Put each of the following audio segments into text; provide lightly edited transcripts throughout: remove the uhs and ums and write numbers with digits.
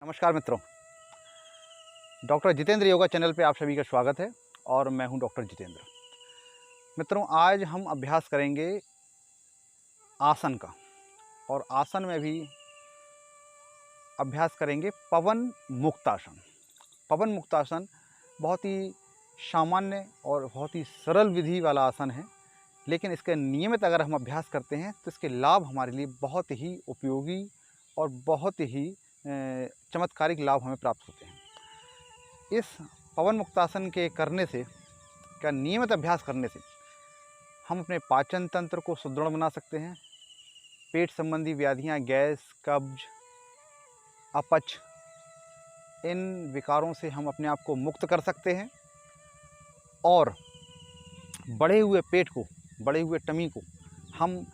नमस्कार मित्रों, doctor Jitendra yoga channel पे आप सभी का स्वागत है और मैं हूं डॉक्टर जितेंद्र। मित्रों, आज हम अभ्यास करेंगे आसन का और आसन में भी अभ्यास करेंगे पवन मुक्तासन। पवन मुक्तासन बहुत ही सामान्य और बहुत ही सरल विधि वाला आसन है, लेकिन इसके नियमित अगर हम अभ्यास करते हैं तो इसके लाभ हमारे लिए बहुत ही उपयोगी और बहुत ही चमत्कारिक लाभ हमें प्राप्त होते हैं। इस पवन मुक्तासन के करने से, का नियमित अभ्यास करने से हम अपने पाचन तंत्र को सुदृढ़ बना सकते हैं। पेट संबंधी व्याधियां, गैस, कब्ज, अपच, इन विकारों से हम अपने आप को मुक्त कर सकते हैं और बढ़े हुए पेट को, बढ़े हुए टमी को हम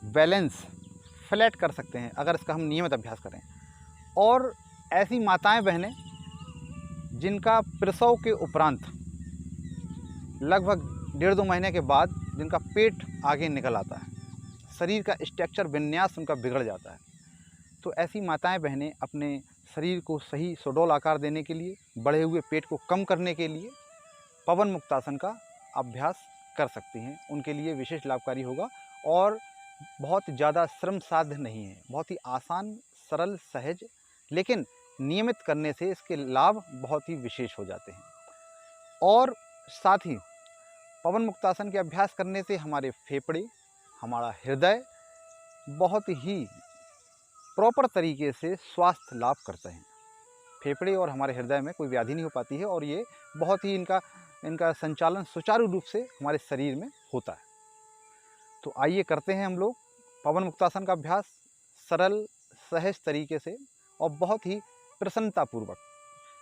बैलेंस, फ्लैट कर सकते हैं अगर इसका हम नियमित अभ्यास करें। और ऐसी माताएं बहनें जिनका प्रसव के उपरांत लगभग 1.5-2 महीने के बाद जिनका पेट आगे निकल आता है, शरीर का स्ट्रक्चर, विन्यास उनका बिगड़ जाता है, तो ऐसी माताएं बहनें अपने शरीर को सही सुडौल आकार देने के लिए, बढ़े हुए पेट को कम करने के लिए पवन मुक्तासन का अभ्यास कर सकती हैं। उनके लिए विशेष लाभकारी होगा और बहुत ज़्यादा श्रम साध्य नहीं है, बहुत ही आसान, सरल, सहज, लेकिन नियमित करने से इसके लाभ बहुत ही विशेष हो जाते हैं। और साथ ही पवन मुक्तासन के अभ्यास करने से हमारे फेफड़े, हमारा हृदय बहुत ही प्रॉपर तरीके से स्वास्थ्य लाभ करते हैं। फेफड़े और हमारे हृदय में कोई व्याधि नहीं हो पाती है और ये बहुत ही इनका संचालन सुचारू रूप से हमारे शरीर में होता है। तो आइए करते हैं हम लोग पवन मुक्तासन का अभ्यास सरल, सहज तरीके से और बहुत ही प्रसन्नतापूर्वक,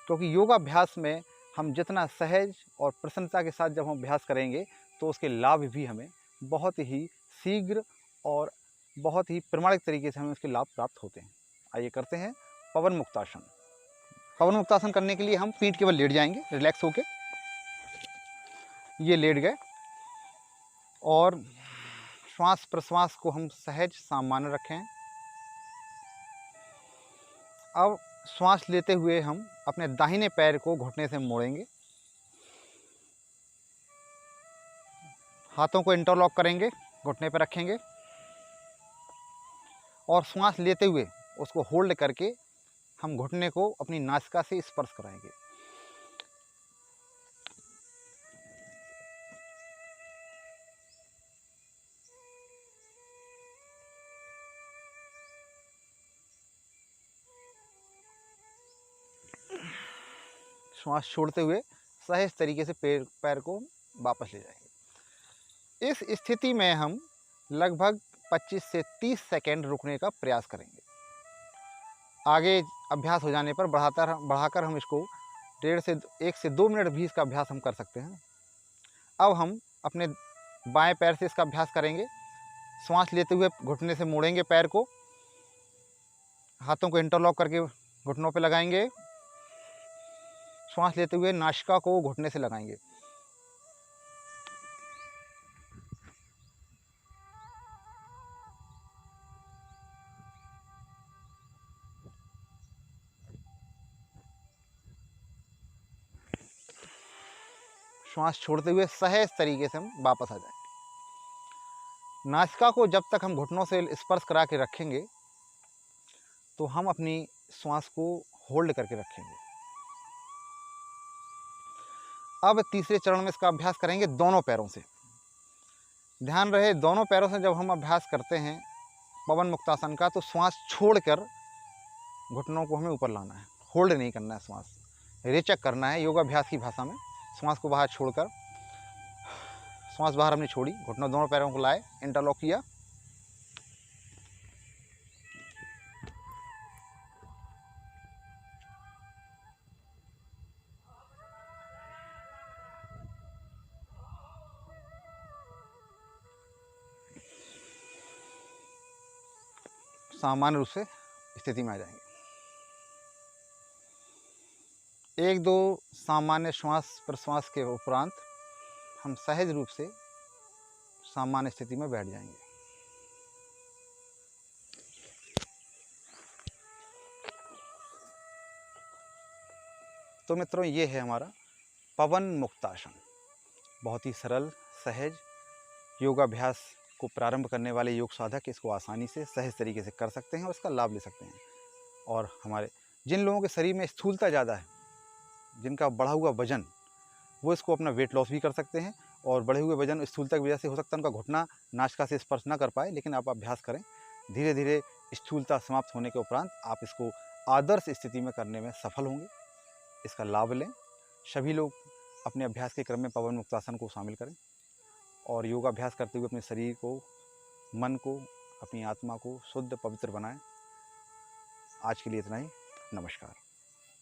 क्योंकि योगाभ्यास में हम जितना सहज और प्रसन्नता के साथ जब हम अभ्यास करेंगे तो उसके लाभ भी हमें बहुत ही शीघ्र और बहुत ही प्रामाणिक तरीके से हमें उसके लाभ प्राप्त होते हैं। आइए करते हैं पवन मुक्तासन। पवन मुक्तासन करने के लिए हम पीठ केवल लेट जाएंगे, रिलैक्स होके। ये लेट गए और श्वास प्रश्वास को हम सहज सामान्य रखें। अब श्वास लेते हुए हम अपने दाहिने पैर को घुटने से मोड़ेंगे, हाथों को इंटरलॉक करेंगे, घुटने पर रखेंगे और श्वास लेते हुए उसको होल्ड करके हम घुटने को अपनी नासिका से स्पर्श कराएंगे। श्वास छोड़ते हुए सहज तरीके से पैर को वापस ले जाएंगे। इस स्थिति में हम लगभग 25 से 30 सेकंड रुकने का प्रयास करेंगे। आगे अभ्यास हो जाने पर बढ़ाकर हम इसको 1 से 2 मिनट भी इसका अभ्यास हम कर सकते हैं। अब हम अपने बाएं पैर से इसका अभ्यास करेंगे। श्वास लेते हुए घुटने से मोड़ेंगे पैर को, हाथों को इंटरलॉक करके घुटनों पे लगाएंगे, श्वास लेते हुए नासिका को घुटने से लगाएंगे। श्वास छोड़ते हुए सहज तरीके से हम वापस आ जाएंगे। नासिका को जब तक हम घुटनों से स्पर्श करा के रखेंगे तो हम अपनी श्वास को होल्ड करके रखेंगे। अब तीसरे चरण में इसका अभ्यास करेंगे दोनों पैरों से। ध्यान रहे, दोनों पैरों से जब हम अभ्यास करते हैं पवन मुक्तासन का तो श्वास छोड़कर घुटनों को हमें ऊपर लाना है, होल्ड नहीं करना है, श्वास रेचक करना है। योगाभ्यास की भाषा में श्वास को बाहर छोड़कर, श्वास बाहर हमने छोड़ी, घुटनों दोनों पैरों को लाए, इंटरलॉक किया, सामान्य रूप से स्थिति में आ जाएंगे। 1-2 सामान्य श्वास प्रश्वास के उपरांत हम सहज रूप से सामान्य स्थिति में बैठ जाएंगे। तो मित्रों, ये है हमारा पवन मुक्तासन। बहुत ही सरल, सहज योगाभ्यास को प्रारंभ करने वाले योग साधक इसको आसानी से सहज तरीके से कर सकते हैं और इसका लाभ ले सकते हैं। और हमारे जिन लोगों के शरीर में स्थूलता ज़्यादा है, जिनका बढ़ा हुआ वजन, वो इसको अपना वेट लॉस भी कर सकते हैं। और बढ़े हुए वजन स्थूलता की वजह से हो सकता है उनका घुटना नासिका से स्पर्श ना कर पाए, लेकिन आप अभ्यास करें, धीरे धीरे स्थूलता समाप्त होने के उपरांत आप इसको आदर्श स्थिति में करने में सफल होंगे। इसका लाभ लें। सभी लोग अपने अभ्यास के क्रम में पवन मुक्तासन को शामिल करें और योगाभ्यास करते हुए अपने शरीर को, मन को, अपनी आत्मा को शुद्ध पवित्र बनाएं। आज के लिए इतना ही। नमस्कार।